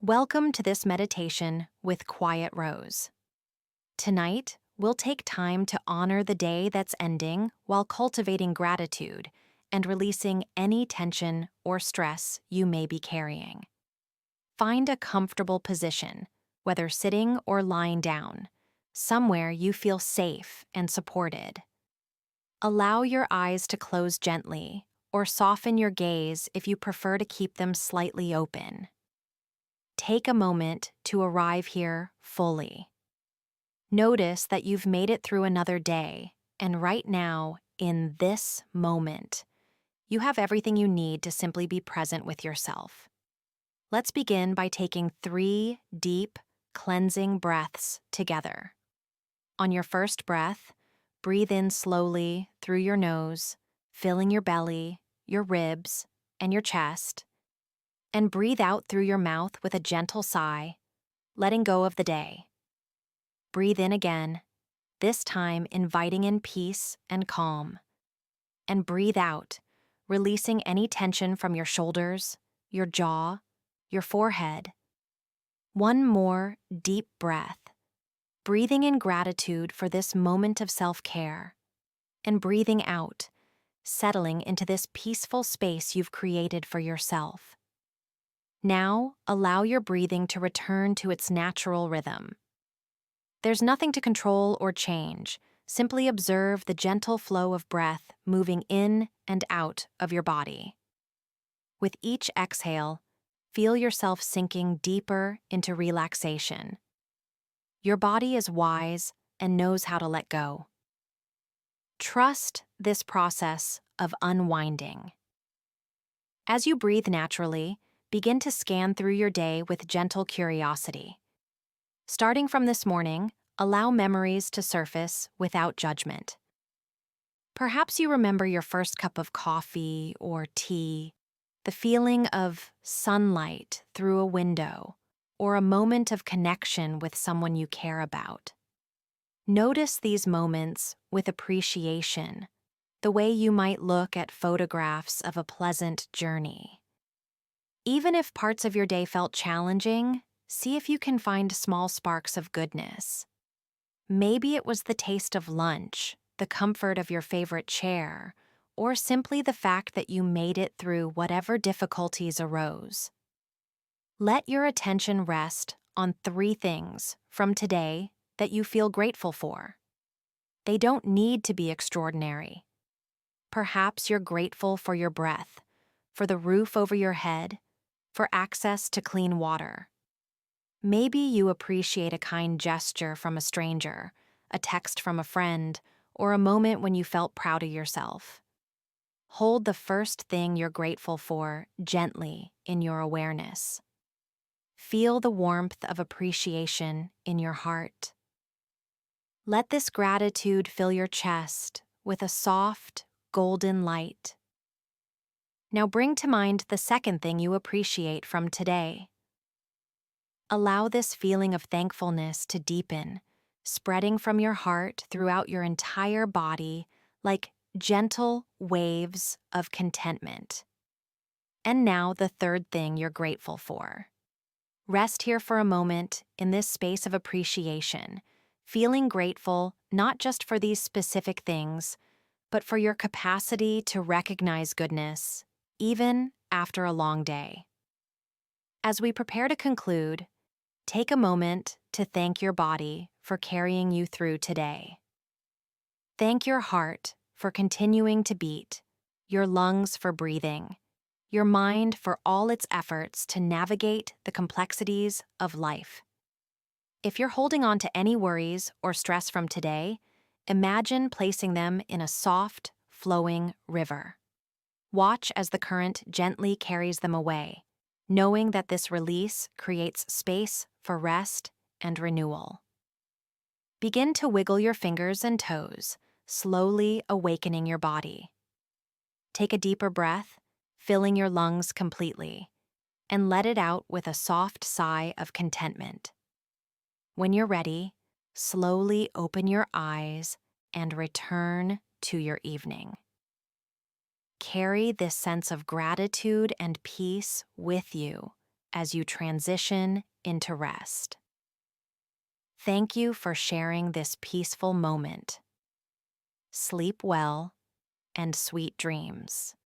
Welcome to this meditation with Quiet Rose. Tonight, we'll take time to honor the day that's ending while cultivating gratitude and releasing any tension or stress you may be carrying. Find a comfortable position, whether sitting or lying down, somewhere you feel safe and supported. Allow your eyes to close gently or soften your gaze if you prefer to keep them slightly open. Take a moment to arrive here fully. Notice that you've made it through another day, and right now, in this moment, you have everything you need to simply be present with yourself. Let's begin by taking 3 deep, cleansing breaths together. On your first breath, breathe in slowly through your nose, filling your belly, your ribs, and your chest, and breathe out through your mouth with a gentle sigh, letting go of the day. Breathe in again, this time inviting in peace and calm. And breathe out, releasing any tension from your shoulders, your jaw, your forehead. One more deep breath, breathing in gratitude for this moment of self-care, and breathing out, settling into this peaceful space you've created for yourself. Now, allow your breathing to return to its natural rhythm. There's nothing to control or change. Simply observe the gentle flow of breath moving in and out of your body. With each exhale, feel yourself sinking deeper into relaxation. Your body is wise and knows how to let go. Trust this process of unwinding. As you breathe naturally, begin to scan through your day with gentle curiosity. Starting from this morning, allow memories to surface without judgment. Perhaps you remember your first cup of coffee or tea, the feeling of sunlight through a window, or a moment of connection with someone you care about. Notice these moments with appreciation, the way you might look at photographs of a pleasant journey. Even if parts of your day felt challenging, see if you can find small sparks of goodness. Maybe it was the taste of lunch, the comfort of your favorite chair, or simply the fact that you made it through whatever difficulties arose. Let your attention rest on 3 things from today that you feel grateful for. They don't need to be extraordinary. Perhaps you're grateful for your breath, for the roof over your head, for access to clean water. Maybe you appreciate a kind gesture from a stranger, a text from a friend, or a moment when you felt proud of yourself. Hold the first thing you're grateful for gently in your awareness. Feel the warmth of appreciation in your heart. Let this gratitude fill your chest with a soft, golden light. Now bring to mind the second thing you appreciate from today. Allow this feeling of thankfulness to deepen, spreading from your heart throughout your entire body like gentle waves of contentment. And now the third thing you're grateful for. Rest here for a moment in this space of appreciation, feeling grateful not just for these specific things, but for your capacity to recognize goodness, even after a long day. As we prepare to conclude, take a moment to thank your body for carrying you through today. Thank your heart for continuing to beat, your lungs for breathing, your mind for all its efforts to navigate the complexities of life. If you're holding on to any worries or stress from today, imagine placing them in a soft, flowing river. Watch as the current gently carries them away, knowing that this release creates space for rest and renewal. Begin to wiggle your fingers and toes, slowly awakening your body. Take a deeper breath, filling your lungs completely, and let it out with a soft sigh of contentment. When you're ready, slowly open your eyes and return to your evening. Carry this sense of gratitude and peace with you as you transition into rest. Thank you for sharing this peaceful moment. Sleep well and sweet dreams.